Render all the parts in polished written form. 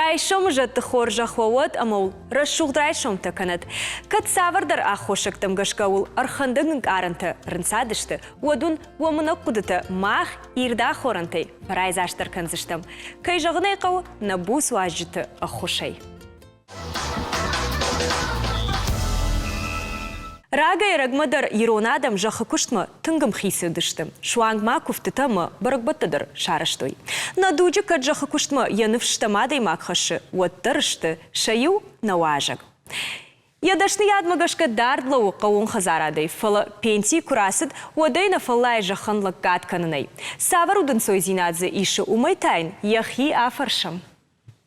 Драйшом жат хоржа хвават амал расшух драйшом таканат. Кат савардар ахошек там гашкаул архандың аранты рынсадышты. Уадун уамына кудыты мах ирда хорантай парайзаштар канзыштым. Кай жағынай қау набус уажыты ахошай. Рага и рагмадар иронадам жақы күштімі түнгім хисы дыштым. Шуангма күфтітімі бұрықбаттыдыр шарыштой. Надуджы кәт жақы күштімі янывштамадай мақхашы уаттырышты шаю науажаг. Ядашны ядмагашка дардлау қауын хазарадай. Фала пенсии курасыд уадайна фалай жақынлық гадканынай. Савар удын сойзинадзы іші умайтайн яхи афаршам.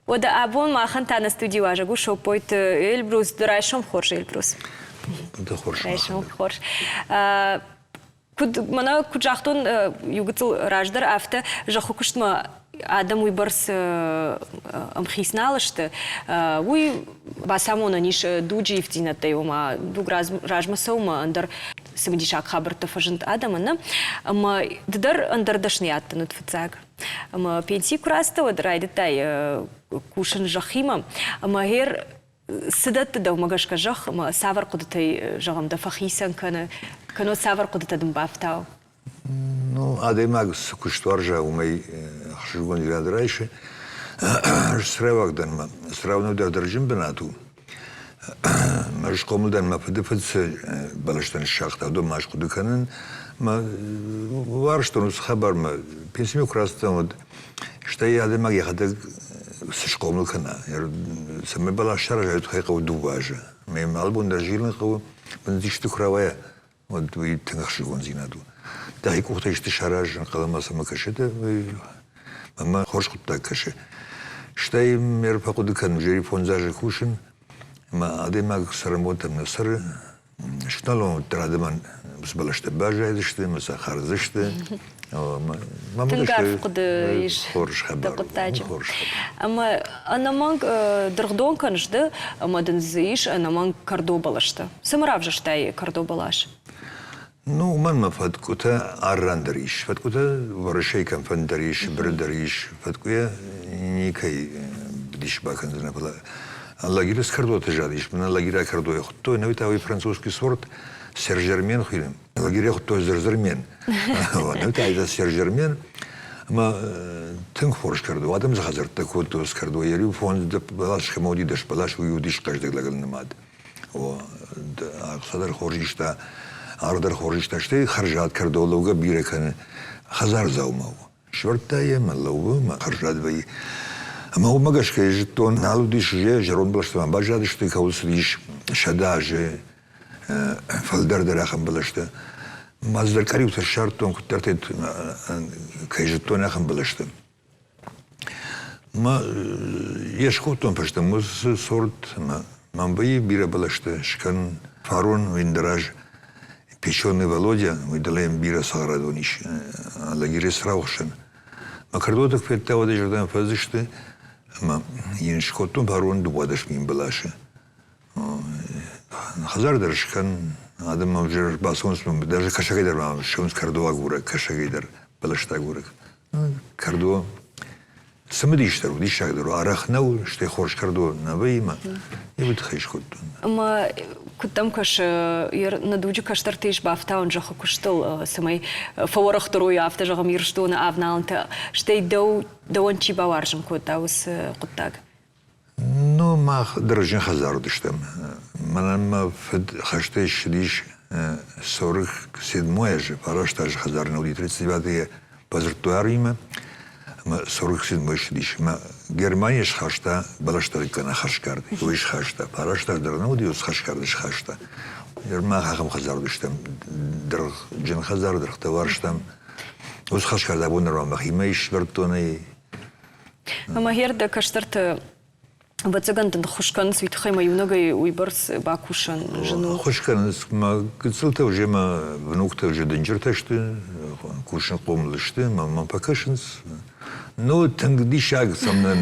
Ода абон махан тана студию ажагу шопойт Эльбрус дырайшам хорж Эльбрус. Да хорш. Райшам хорш. Мана куджахтон югытыл раждар афта жаху куштма адам уйбарс амхисналышты. Уй басамона ниш дуджи втинаттай ома дуг ражмасаума андар сымдишак хабарта фажынт адамына. Ама дыдар андар дашны аттанут фыцаг. Ама пенсии кураста вот райдытай кушан жахима. Ама хер сидат да умагашка жах, ама савар кудытай жағамда фахисан кано савар кудытадым бафтау. Ну, адаймаг куштваржа умай хшигон ирадырайши. Сравагдан ма сравну да държим бенату. Маш комудан ма фыдыфыц балаштан шахта до маш кудыканын ма варштонус хабар ма пенсию крастан вот что я адаймаг яхадык сышкомлы кана. Саме балаштар жают хайкау дуважа. Мем албун дажилын кау бандишты кравая вот вы тыңахшигон зинаду. Да и кухта ишты шаражын каламаса макашеты мама хош кутта каше. Штай мер пакудыкан жери фонзажы кушин ма адемаг сарамотам насыр шналом традыман с балашты бажайдышты маса харзышты. Тынгар куды иш дакутачы. Ама анаманг дыргдон канышды, ама дынзы иш анаманг кардобалашты. Сымырав жаштай кардобалаш. Ну, мама фаткута аррандариш, фаткута воршейкам фандариш, бредариш, фаткуя никай диш баканзна была. Лагерь с кардота жадиш, на лагеря кардоя хто, навитавый французский сорт сержермен хилем. Лагеря хто зерзермен. Навитавый сержермен, ма тынг форш кардо, адам захазар такой то с кардо, ярю фонд балаш хамоди даш балаш уюдиш каждый лагерный мад. О, аксадар хоржишта. Ардар хоришта шты харжат кардолуга бирекан хазар заумау. Швартая малау ма харжат вай. Ама умагашка житон налудиш же жарон балашта бажады шты каусдиш шадаже фалдар дарахам балашта. Маздар кариута шартон кутартет кайжитон ахам балашта. Ма ешхутон пашта мус сорт мамбаи бира балашта шкан фарон виндараж. Печеный Володя, мы далаем бира саградониш, лагере сраухшен. Макардоток фетта вода жертвам фазышты, ма еншкотом барон дубадаш мин балаши. Хазар даршкан, адам мавжер басонс, даже кашагайдар мам, шумс кардова гурак, кашагайдар балашта гурак. Кардо самадиштару, дишагдару, арахнау, что хорш кардо навейма, и вот хайшкотон. Ама кутам каш надуджи каштар тиш бафтаун жаха куштыл самай фаворах вторую афта жаха мирштуна авналанта штей дауан чиба варжам кутаус кутаг. Ну, мах дорожен хазару диштам. Манам фед хаштеш диш 47 же, параштаж хазар на 39 пазартуарима. 47 диш. Германия шхашта балаштарика на хашкарды. Уиш хашта. Параштаж дарнауди ус хашкарды шхашта. Ерма хахам хазар диштам. Дар джен хазар дар хтаварштам. Ус хашкарда бунарам махимейш вертоны. Ама херда каштарты Вацаган хушкан свитхайма юнагай уйбарс бакушан жену. Хушкан ма гцылта уже ма внукта уже дынжырташты, кушан қомлышты, ма покашынс. Ну, тангди шаг самна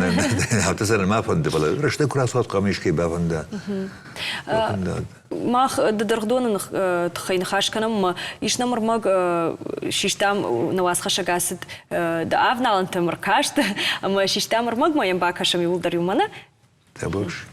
хатасана мафанды бала. Рашта курасуат камишки бафанда. Мах дадыргдонын тхайн хашканам ишнамыр маг шиштам навасхаша гасит да авналан тамыркашты, ама шиштамыр маг маям бакашам юлдар юмана. Табуш.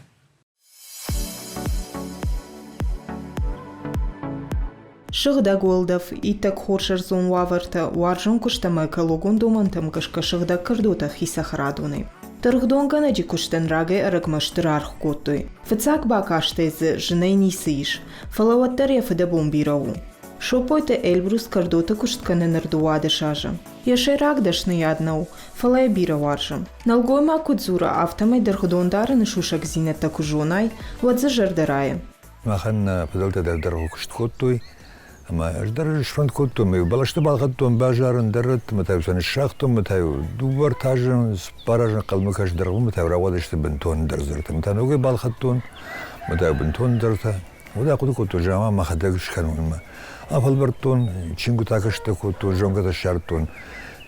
Шыгда голдав итак хоршар зон ваварта варжон куштама калогон домантам кашка шыгда кырдота хисахрадуны. Тыргдон ганаджи куштен раге арагмаштырарх коттой. Фацак бакаштез женей нисиш. Фалаваттар яфада бомбирау. Шопойта Эльбрус кардота кушткане нардуаде шажа. Яшай рагдашны яднау, фалая бира варжам. Налгой ма кудзура автомай дыргдон дарын шушак зинета кужонай, вадза жардарая. Махан подалта дардаргу кушт коттой. Ама ждар шфанд коттой мы балашты балгаттон бажарын дарат матаю сан шахтон матаю дубар тажын паражын калмыкаш даргу матаю равадышты бентон дарзырты. Матанугай балгаттон матаю бентон дарта. Ода куду коттой жама махадаг шканунма. Афалбартон чингу такашты коттой жонгата шартон.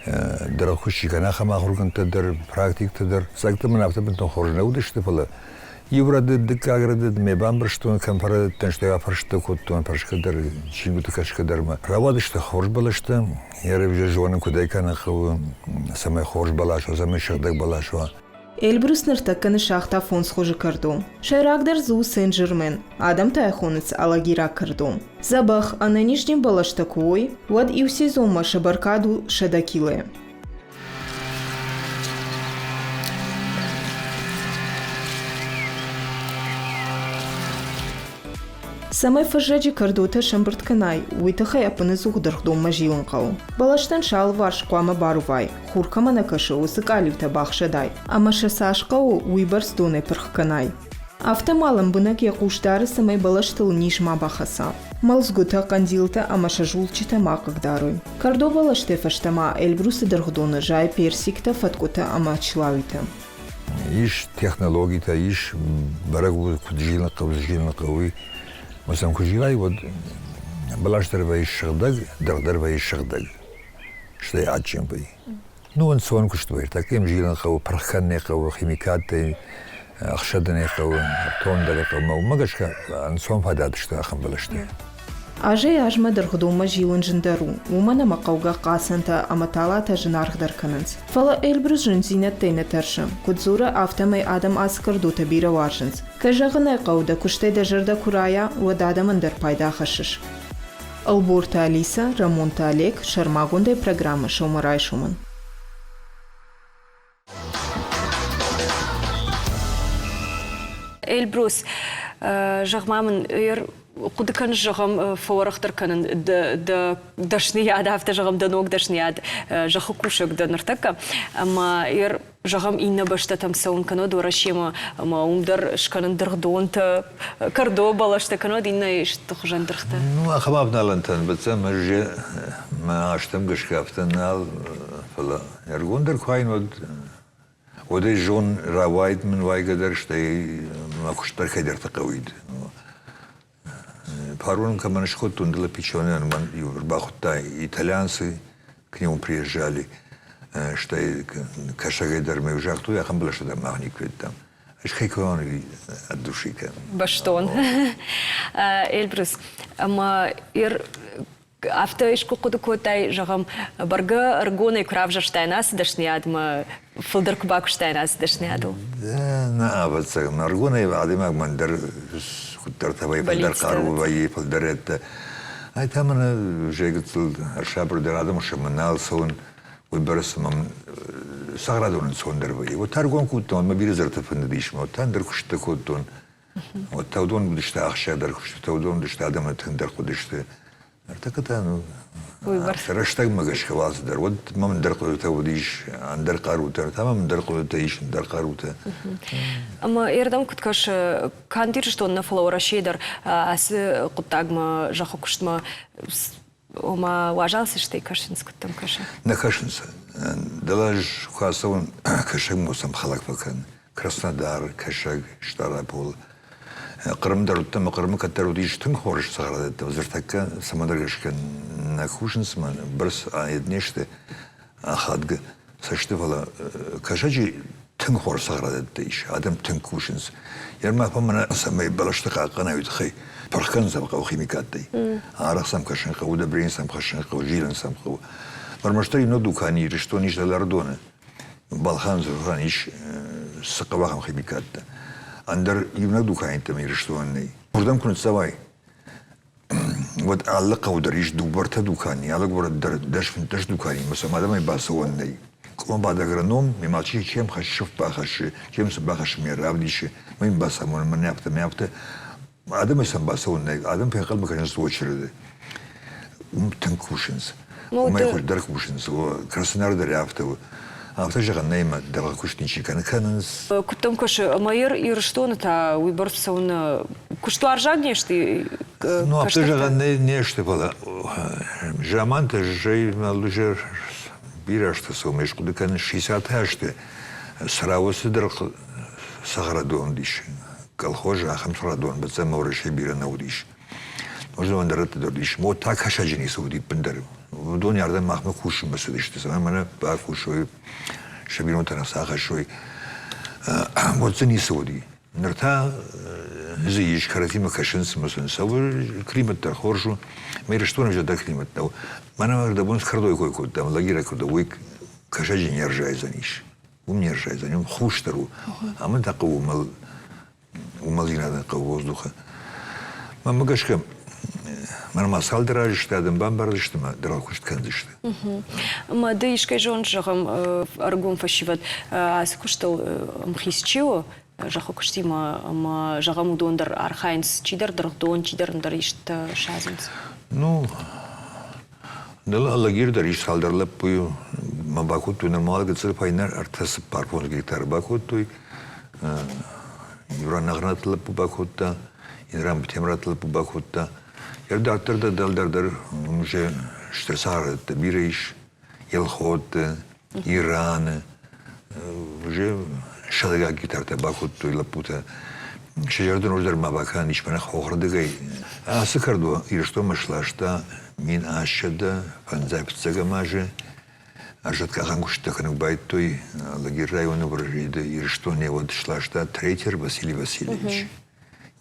Дарахуши канаха махурган тадар практик тадар. Сакта манавта бентон хоржна удышты пала. Еврады декаграды мебамбрштон кампарады тенште афаршты коттон паршкадар чингу такашкадарма. Равадышты хорж балашты. Яры вже жуанын кудайкана хавы самай хорж балашо, самай шагдак балашо. Эльбрус ныртакканы шахта фон схожи кардо. Шайрагдар зу Сен-Жермен. Адам тайхонец алагира кардо. Забах, а на нижнем балаштакуой, вад и у сезома шабаркаду шадакиле. Самай фажаджи кардота шамбыртканай, уйтахай апанызух дырхдом мажилынқау. Балаштан шал варш қуама барувай, хуркама накашы усык аливта бақшадай, ама шасашқау уйбарс доной пырхканай. Автомалым бынак яқуштары самай балаштыл нишма бахаса. Малзгута кандилта ама шажулчита макагдаруй. Кардо балаште фаштама Эльбрусы дырхдоны жай персикта фаткута ама члавита. Иш технологита, иш барагу куджилнақауи. مثلا کجیای ود بلاش در وی شغدگ در وی شغدگ شده عجیم بی نو انسان کشت باید تاکیم جیلن خو پرخن خو خیمیکات اخشدن خو تون در خو مگش که انسان فداد شده خم بلاشته Ажей ажма дыргдома жилын жындару, умана мақауға қасанта аматалата жынарх дарканынс. Фала Эльбрус жынзинат тейна таршым, кудзура автомай адам аскардута бира варшынс. Кажағынай қауда күштайда жырда курая, уададамындар пайда хашыш. Алборта Алиса, Рамонта Олег, Шармагундай программа Шаумарай Шуман. Эльбрус, жағмамын Кудыкан жағам фаворахтар канын дашнияд, авто жағам данок дашнияд, жағы кушек даныртака. Ама ер жағам инна башта там саун кано дорашема, ама умдар шканын дыргдонта, кардо балашта кано инна еш тухжан дырхта. Ну, ахабаб налантан, баца мажи ма аштам гашкафтан нал фала. Яргундар квайн одай жон равайд мен вайгадар штай макуштар хайдар тақавид. Парун каманышхот тундала печеный, бахута итальянцы к нему приезжали, что кашагайдар мы уже ахту, я хам была что там махник ведь там, аж хайкон от души кам. Баштон. Эльбрус, ама ир авто ишку кудукотай жагам барга аргоны кравжаштайнас дашниядма филдерку бакуштайнас дашнияду. Да, на аватса аргоны адимаг мандар ترتوي فلدر قارو ويا فلدرت هاي تمنا جيجتل أرشابر درادة مش منال سون ويبرس من سعرادون سون دروي وتارجون كوتون ما بيرزرت فنديش ما تندر كشت كوتون وتودون بدشت أخشى در كشت تودون بدشت آدم تندر كدشت ارتكتانو رشتاق ماش خلاص در ود ما من در قلته وديش عن در قاروته تمام من در قلته إيش در قاروته. أما يردم كنت كاش كان دير شتون نفلو رشيدر أس قطعك ما جاخو كشت ما وما واجالس شتي كاشنس كنتم كاش. نكاشنس دلاج خاصون كاشم موسم خلق فكان Krasnodar, Kashag, Shtarapol. Qırım darutta Qırımı katarudis tüm xorish sağladı. Vazirtakka samadargashkan nakhushnsman birs ayetneşte ahadgı saçtı falan kaşacı tüm xorish sağladı iş. Adam tüm kushns. Yerma pamana samay balashta qana yudxi. Parkan sabqa ximikatdi. Araqsam kashan qawda brinsam kashan qawjilan sam qaw. Marmashtai no dukani rishtonish dalardona. Balkhan zuranish sıqavaqam ximikatta. Андер юнак духайнтами рештуанный. Мурдам кунт савай. Вот аллаqa удариш дубарта духани, аллак борат даш финташ духани. Масамадамай басуанный. Ком бад агроном, мималчи чем хашшов бахаши, чем сбахаш миравдиши. Мим басамон мяпта. Адам сам басуанный. Адам пекал баканс очереди. Танкушинс. Май хоч даркушинс. Краснодар даряфтов. Автожаган нейма дала кушничи канканс. Кутом кош майор и что на та выборся он куштуар жагнешти. Ну автожаган неште была. Жаманта жей малужер бирашта сомеш кудыкан 68-те сразу сидр саградон диш. Колхоза ахамсрадон бацам ореше бира наудиш. Можно вандарат дордиш. Мо так хашаджини сауди пендар. В доне ардам махма кушим басадиште. Сама мана ба кушой شبیه متناسق شوی وزنی سودی نرتا زیش کارتی مکشنس مثلا سوار کلیمت در خورشو میرشتون جدا کلیمت نو من مرد بونس کردوی کوی کودم لاگیره کردوی کشاجی نیرجای زنیش نیرجای زنیم خوش درو اما تقو ومالينا قو وزدوخه ما مگش کم من مسال درajişte adam ben barıştım drakuşt kendişti. Ma da işkay jon jagam argon fashivat askuştal mxischiu jahokshtima ma jagam udondar arkhayns chidar dragdon chidar ndar ist shazins. Ну Дала лагерь iş saldırılıp bu ma bakut tu normal gitsel paynar artası parpon gitar bakut tu yuran nagratılıp bu bakutta İran bitemratılıp bu bakutta Yerda attırda daldardar уже штрессары, бириш, елхот, Иран, уже шалга гитарта бакут туйлапута. Шежерден уждар мабакан ишпана хохрдыгай. Асы карду, и что машлашта, мин ашада, фанзапцага маже, ажатка хангушта ханубайт той, лагерь района вражида, и что не вот шлашта, третьер Василий Васильевич.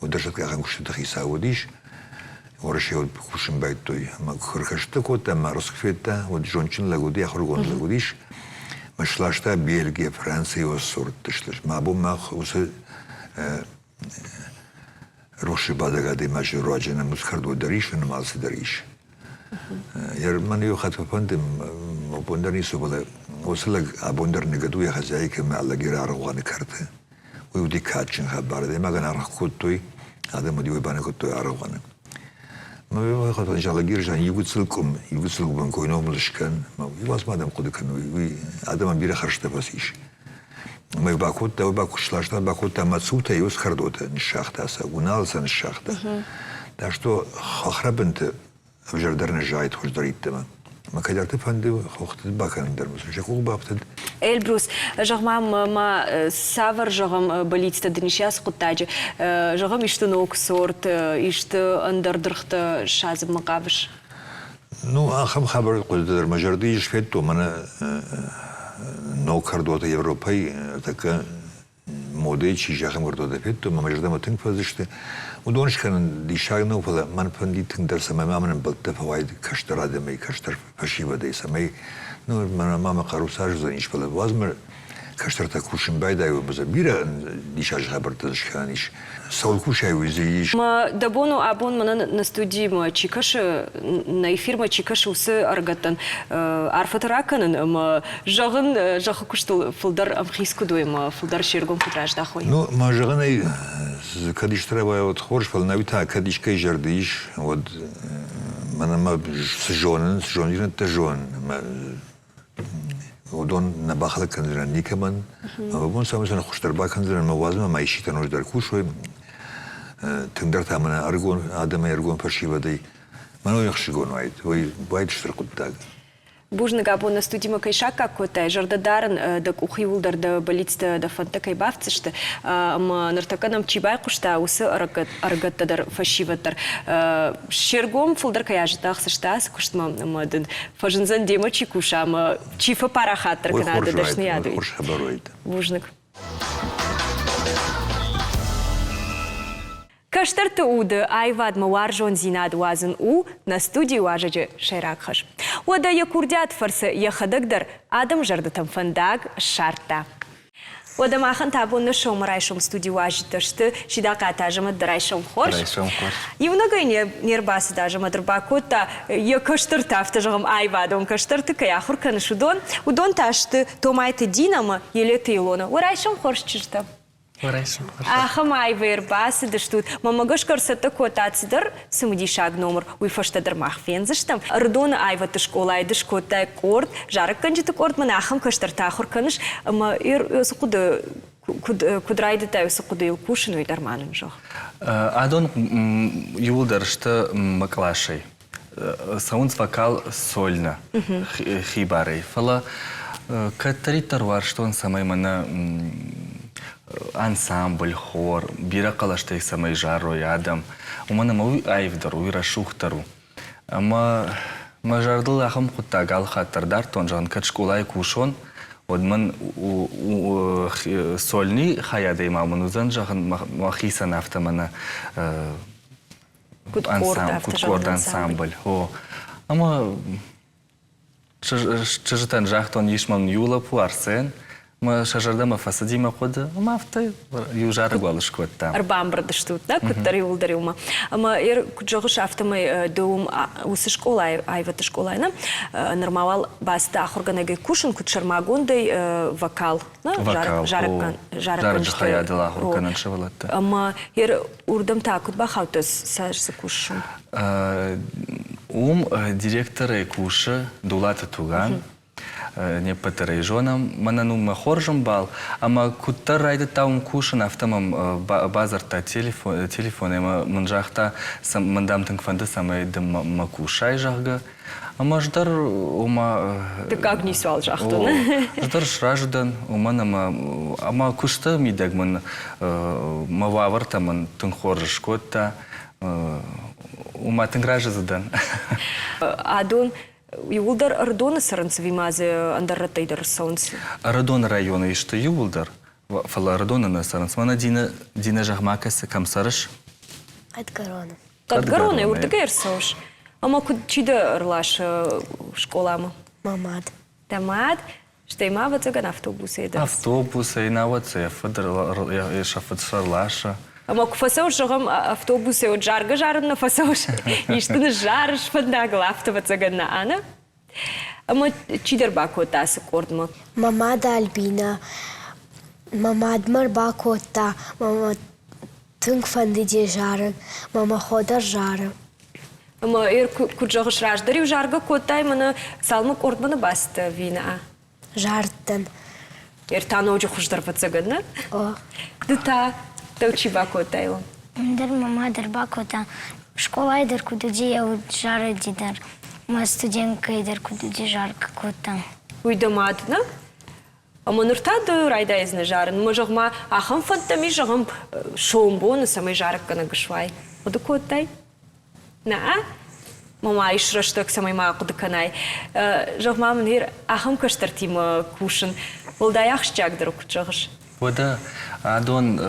Вот ажатка хангушта хисаудиш, Орше вот хушим байт той, хрхашта кота, мароскфета, вот жончин лагуди, ахургон лагудиш, машлашта Бельгия, Франция, осорт, тышлаш. Мабу мах усы роши бадагады мажи роджена мускарду дариш, намалсы дариш. Яр ман ё хатфапандым, обондар нису бала, осылаг абондар негаду я хозяйка, ма аллагира аргуаны карты. Уйуди катчин хабарды, маган архкут той, адам уди уйбаны кут той аргуаны. ما خاطر إن شاء الله جيرجان يقولكم بنكونوا ملشكان ما يواس ما دام قد كانوا عدم بير خرجت بسيش ما يباكوت ده يباكوت شلاشتا باكوت ما تسوته يوس خردوته نشاخته أسا ونالسا نشاخته ده شتو خربنت أبجر نجايت خوش دريت تمام ما كدرت فندي وقت باكان در مثلا شكوك بابتد Эльбрус, жагмам ма савар жагам болитста днишяс куттаджи, жагам ишты нок сорт, ишты андардырхта шазым мaqabish. Ну, ахам хабар куддер мажарди шфетту мана нок хардота Европай така моды чи жагам гордода фетту мажарда матын фазиште. Удоншкан дишагну фала ман пандитин дер сама маман балта фавайд каштарада мей каштар фашива дей самей Ну, мама карусаж за ниш пала возмер, каштарта кушин байда его база бира дишаж хабарта шханиш. Саул кушай визиш. Ма дабону абон мана на студии ма чикаш на эфир ма чикаш усы аргатан арфатараканын ма жагын жахы куштул фулдар амхиску дуйма фулдар шергон кутраж дахой. Ну, ма жагынай кадиш треба вот хорш пал навита кадишкай жардиш вот мана ма сжонен та жон ودون نباخله کنزرن نیکمان و بون سامسون خوشتر با کنزرن موازم مایشی تنوش در کوشوی تندر تامنا ارگون آدم ارگون پرشی بدی منو یخشگون واید وی باید شتر قداگ Бужнага бу на студима кайшака кота жардадарн да кухиулдар да балицта да фанта кайбавцышты ама нартаканам чибай кушта усы аргаттадар фашиваттар шергом фулдар каяжытахсыштас куштма мадын фажынзан дема чикуша ама чифа парахаттар канада дашны яды бужнак Каштарты уды айвад маваржон зинад вазын на студии важаджы шайракхаш. Ода якурдят фарсы яхадыгдар адам жардатам фандаг шарта. Ода махан табунны шомарайшом студии важиташты шидака тажама дарайшом хорш. Евнагай нербасы дажама дырбакота я каштарты автажагам айвадом каштарты каяхур канышудон. Удон ташты томайты динама елеты илона. Урайшом хорш чирта. Ахамай вербасы дыштут. Мамагаш карсата котацидыр сымдишаг номер уйфаштадыр махфензыштам. Рдона айваты школа айдыш котай корт. Жарык канжиты корт мана ахам каштартахур каныш. Ама ир сукуды кудрайды таю сукуды илкушину и дарманым жох. Адон юлдаршты маклашей. Саунц вокал сольно хибарей. Фала катаритар вар, что он самай мана ансамбль, хор, бира калаштай самай жаро ядам. Умана мауи айвдару, уира шухтару. Ама жардыл ахам куттагал хаттардар, тон жан качкулай кушон, одман сольни хаядай маманузан жахын махисан автомана куткорд ансамбль. Ама чыжытан жахтон ишман юла пуарсен, мы шажардама фасадима хода, мафты южары gwalышкот там. Арбамбрды штут, да, куттары улдарюма. Ама куджогыш автомай доум усы школа айваты школайна нормавал баста ахурганагай кушын кутшармагундай вокал, жарык хаядыла ахурганан шавалатта. Ама урдам такут бахаутас сажсы кушын. Директоры кушы Дулата Туган, не патерей жонам, мананума хоржам бал, ама куттар райды таун кушын автомам базарта телефон, манжахта мандам тыңфанды самайды макушай жағга, ама ждар ума... Ты как не свал жахтын? Ждар шраждан, ама кушта мидег ман мававарта ман тың хоржыш котта, ума тыңражы задан. Адон, юлдар Ардона саранцеви мазе андарратайдар саунс. Ардона района ишты юлдар. Фала Ардона на саранц. Мана дина жахмакасы камсарыш? Адгарона. Адгарона, урдагайр сауш. Ама чида ырлаш школама? Мамад. Тамад? Штайма вацаган автобусы едас? Автобусы, инавация, я шафат шарлаша. Ама куфасауш жағам автобусы от жарга жарын на фасауш. Иштыны жарыш фандагыл автовацаган на ана. Ама чидар бакотасы кордма? Мамада Альбина. Мамад марбакота. Мама тынг фандиде жарын. Мама ходар жарын. Ама куджағыш раждари у жарга котай мана салма кордманы басты вина. Жартын. Тана оджу хуждар вацаган на? О. Дыта. Таучи бакотайло. Дар мама дар бакота. Школа идар кудуди я от жара дидар. Ма студентка идар кудуди жарка кота. Уйдамад, на? Ама нурта да райда изна жарын. Можағма ахам фантами жағам шоумбоны самай жарка на гашвай. Оду котай? На? Мама ишраштак самай мақуды канай. Жағма манер ахам каштартима кушын. Олдай ахшчагдыр окучағыш. Вода, адон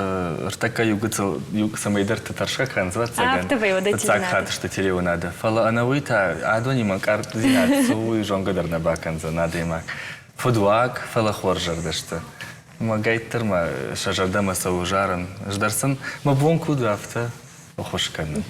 ртака югыцал самайдар татаршка канзвацаган. Автовай вода тилинада. Цак что телеу надо. Фала анавыта адон иман картузинат суй жонгадар на баканза надо имак. Фудуак фала хоржар дашта. Магайтер ма шажардама саужаран. Ждарсан ма бонку дафта. Охошкан.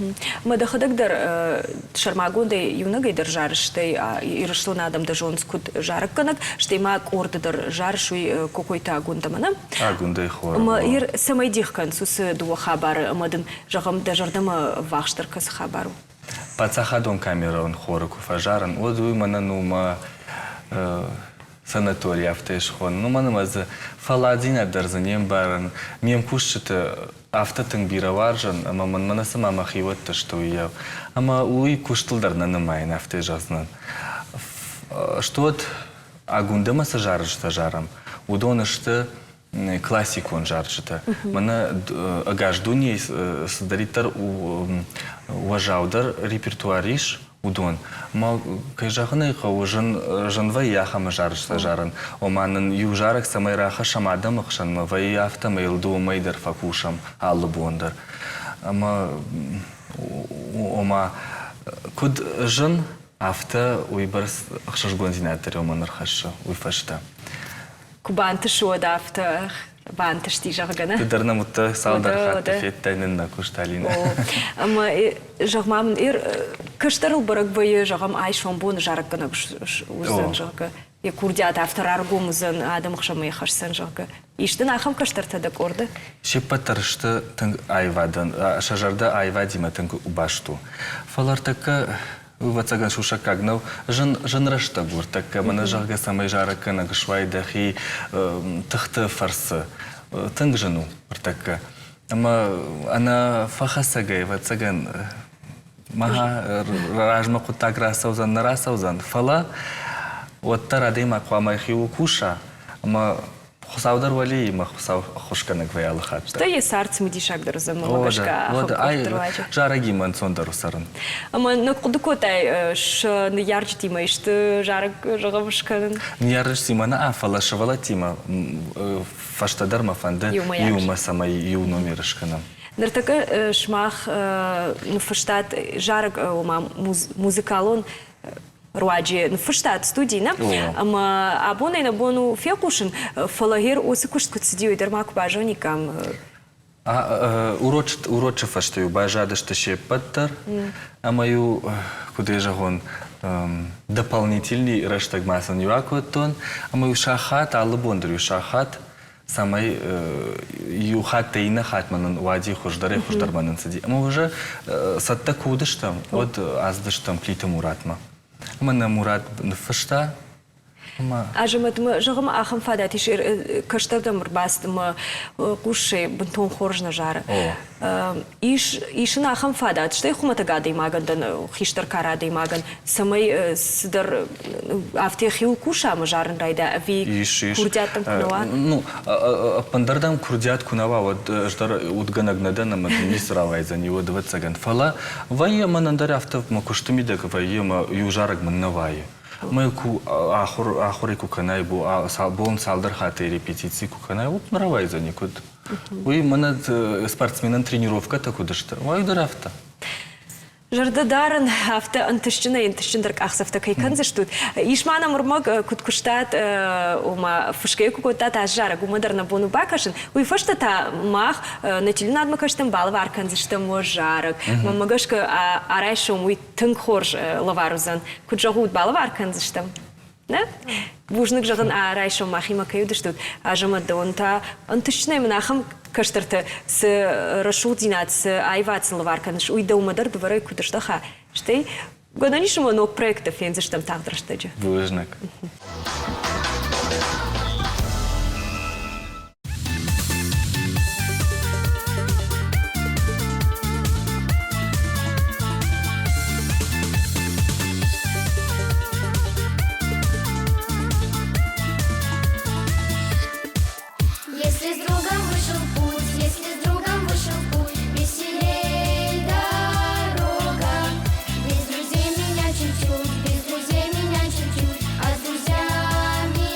Мадахадагдар шармагундай юнагайдар жарыштай ирышлы адам да жонскут жарыкканак, штеймак ордыдар жарышуй какой-то агундамана. Агундай хор. Ма ир самайдихкан сусы дуа хабары, амадын жағам да жардама вахштаркас хабару. Пацахадон камерон хорыку фажаран. Одуй мананума санаторий автоешхон. Ну манамазы фаладина дарзанем баран. Мем кушчыты автотың бира варжан, ама манасы мама хиватты, что я. Ама уй куштылдар нанымайын авто жазнан. что вот агундама сажарышта жарам, удонышты классикон жарышта. Мана агаждуни сдаритар уважаудар репертуариш удон. Ма кайжахны хау жан ваяхама жарышта жаран. Оманын южарак самайраха шамадам ахшан ма ваяфта мейлду майдар факушам аллы бондар. Ама ома куд жан афта уйбарс ахшашгон зинатер оманар хаша уйфашта. Кубанты шода авто банты штижагана. Дарна мутта салдар хатта феттайнын на кушталина. Ама жагмам кыштырыл барак бые жагам айшон бон жараккана узан жага. Я курдят автор аргумузан адам хшамай хашсан жага. Иштен ахам кыштырта да корда. Шеппатарышты тың айвадан, шажарда айвадима тың убашту. Фалартака вацаган шушакагнау жынрашта гуртака мана жага самай жарака нагшвайдахи тыхты фарсы тың жыну артака. Ама ана фахасагай вацаган маха ражма кутагра саузан нара саузан фала оттар адема квамай хиу куша ама хусаудар вали ма хусау хушкана гваял хат. Что есть арц мудишак дарузан малашка. Вот ай жараги ман сондар усарын. Ама на кудукотай ш на ярчти ма ишты жарак жагавшкан. Нярыш симана афала шавала тима фаштадар мафанда юма самай ю номерышканам. Нартака шмах нуфштат жарак ома музыкалон Руаджи, в штат студии, на, абоны на бону фекушен, фалагер осыкушт кутсидио и дармак бажоникам. Уроче фаштаю бажада что ще паттар, а мою куда жагон дополнительный раштаг масан юакотон, а мою шахат аллы бондрю шахат. Самай юхат тейна хатманын вади хуждаре хуждарманын сиди. Ама уже сатта кудыштам, вот аздыштам плита муратма. Мана мурат фашта. Ажамат мы жагам ахам фада тишер каштадам рбастым куши бунтон хоржна жара. Иш на ахам фада что их матагады маган дан хиштар карады маган самай сдар автехил куша мажарн райда ави курдятам кунава. Ну пандардан курдят кунава вот ждар удганагнада на мисравай за него 20 ган фала вая манандар автов макуштумидак вая южарак маннавай. Мы ахури куканай бу бон салдар хаты репетиции куканай вот наравай за никуд. Уй манат спортсменан тренировка такуда что. Вай драфта. Жардадаран авто антышчиндарк ахсафта кайканза штут. Ишмана мурмаг куткуштат ума фушкей кукота та жара гумадарна бону бакашин. Уй фаштата мах на телинад макаштам балва арканза что можарак. Мамагашка арайшом уй тынхорж лаварузан. Куджагут балва арканза что. Да? Бужник жаган арайшом махима каюда штут. Ажамадонта антышчинай мнахам каштарта с рашудинат с айвац лаварканш уйда умадар дварай кудашдаха. Штей годанишмо ног проекта фенза штам тагдрштаджа. Бужник. Без друзей меня чуть-чуть, а с друзьями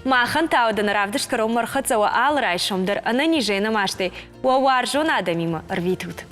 Махан таудан равдыш каром мархат зава ал райшомдыр, ана ниже намашты, уавар жона адамима рвитут.